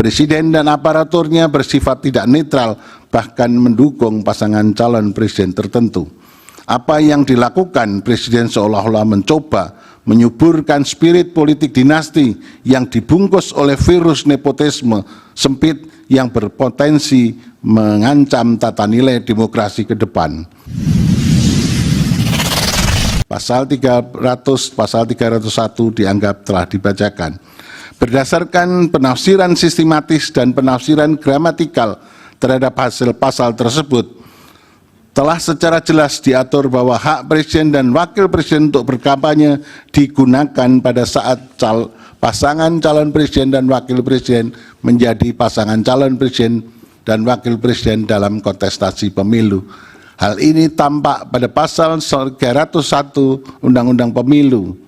Presiden dan aparaturnya bersifat tidak netral, bahkan mendukung pasangan calon presiden tertentu. Apa yang dilakukan presiden seolah-olah mencoba menyuburkan spirit politik dinasti yang dibungkus oleh virus nepotisme sempit yang berpotensi mengancam tata nilai demokrasi ke depan. Pasal 300, pasal 301 dianggap telah dibacakan. Berdasarkan penafsiran sistematis dan penafsiran gramatikal terhadap hasil pasal tersebut, telah secara jelas diatur bahwa hak presiden dan wakil presiden untuk berkampanye digunakan pada saat pasangan calon presiden dan wakil presiden menjadi pasangan calon presiden dan wakil presiden dalam kontestasi pemilu. Hal ini tampak pada pasal 301 Undang-Undang Pemilu.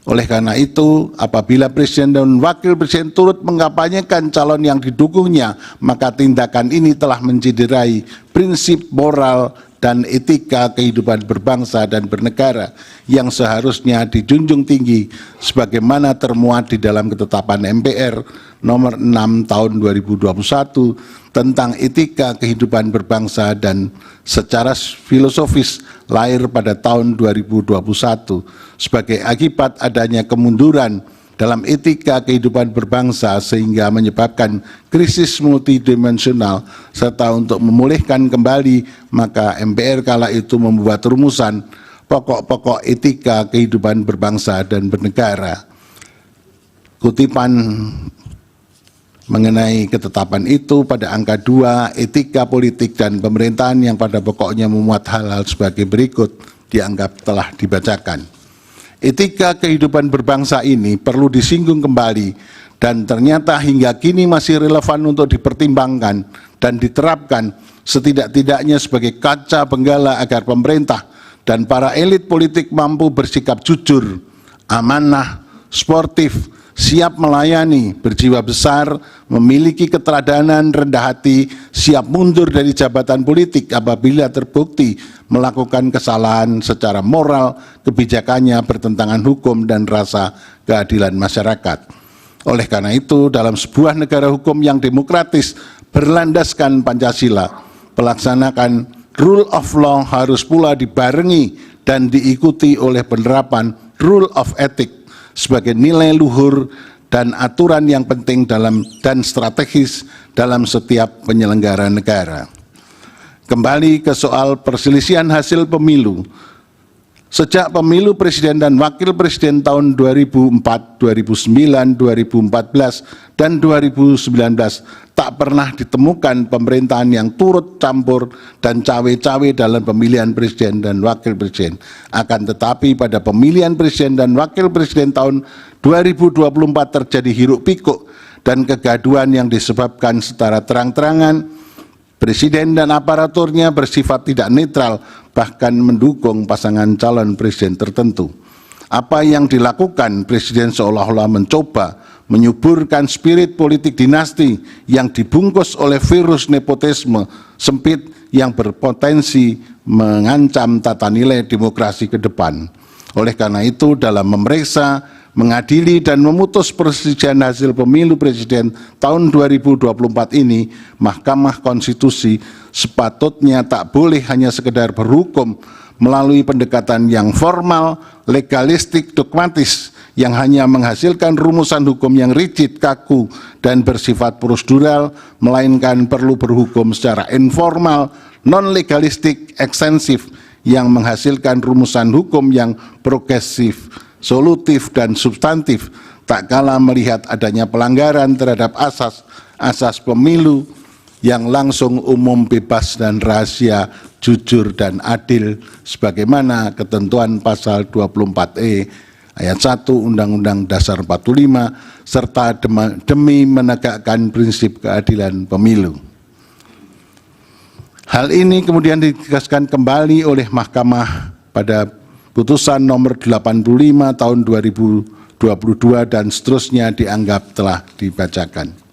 Oleh karena itu, apabila presiden dan wakil presiden turut mengkampanyekan calon yang didukungnya, maka tindakan ini telah mencederai prinsip moral dan etika kehidupan berbangsa dan bernegara yang seharusnya dijunjung tinggi sebagaimana termuat di dalam ketetapan MPR nomor 6 tahun 2021 tentang etika kehidupan berbangsa dan secara filosofis lahir pada tahun 2021 sebagai akibat adanya kemunduran dalam etika kehidupan berbangsa sehingga menyebabkan krisis multidimensional serta untuk memulihkan kembali maka MPR kala itu membuat rumusan pokok-pokok etika kehidupan berbangsa dan bernegara. Kutipan mengenai ketetapan itu pada angka 2, etika politik dan pemerintahan yang pada pokoknya memuat hal-hal sebagai berikut dianggap telah dibacakan. Etika kehidupan berbangsa ini perlu disinggung kembali dan ternyata hingga kini masih relevan untuk dipertimbangkan dan diterapkan setidak-tidaknya sebagai kaca benggala agar pemerintah dan para elit politik mampu bersikap jujur, amanah, sportif, siap melayani, berjiwa besar, memiliki keteladanan, rendah hati, siap mundur dari jabatan politik apabila terbukti melakukan kesalahan secara moral, kebijakannya bertentangan hukum dan rasa keadilan masyarakat. Oleh karena itu, dalam sebuah negara hukum yang demokratis berlandaskan Pancasila, pelaksanakan rule of law harus pula dibarengi dan diikuti oleh penerapan rule of ethics sebagai nilai luhur dan aturan yang penting dan strategis dalam setiap penyelenggara negara. Kembali ke soal perselisihan hasil pemilu. Sejak pemilu presiden dan wakil presiden tahun 2004, 2009, 2014, dan 2019 tak pernah ditemukan pemerintahan yang turut campur dan cawe-cawe dalam pemilihan presiden dan wakil presiden. Akan tetapi pada pemilihan presiden dan wakil presiden tahun 2024 terjadi hiruk pikuk dan kegaduhan yang disebabkan secara terang-terangan. Presiden dan aparaturnya bersifat tidak netral, bahkan mendukung pasangan calon presiden tertentu. Apa yang dilakukan presiden seolah-olah mencoba menyuburkan spirit politik dinasti yang dibungkus oleh virus nepotisme sempit yang berpotensi mengancam tata nilai demokrasi ke depan. Oleh karena itu, dalam memeriksa, mengadili dan memutus perselisihan hasil pemilu presiden tahun 2024 ini, Mahkamah Konstitusi sepatutnya tak boleh hanya sekedar berhukum melalui pendekatan yang formal, legalistik, dogmatis, yang hanya menghasilkan rumusan hukum yang rigid, kaku, dan bersifat prosedural, melainkan perlu berhukum secara informal, non-legalistik, ekstensif, yang menghasilkan rumusan hukum yang progresif, solutif dan substantif, tak kalah melihat adanya pelanggaran terhadap asas pemilu yang langsung, umum, bebas dan rahasia, jujur dan adil sebagaimana ketentuan pasal 24E ayat 1 Undang-Undang Dasar 45 serta demi menegakkan prinsip keadilan pemilu. Hal ini kemudian ditegaskan kembali oleh Mahkamah pada putusan nomor 85 tahun 2022 dan seterusnya dianggap telah dibacakan.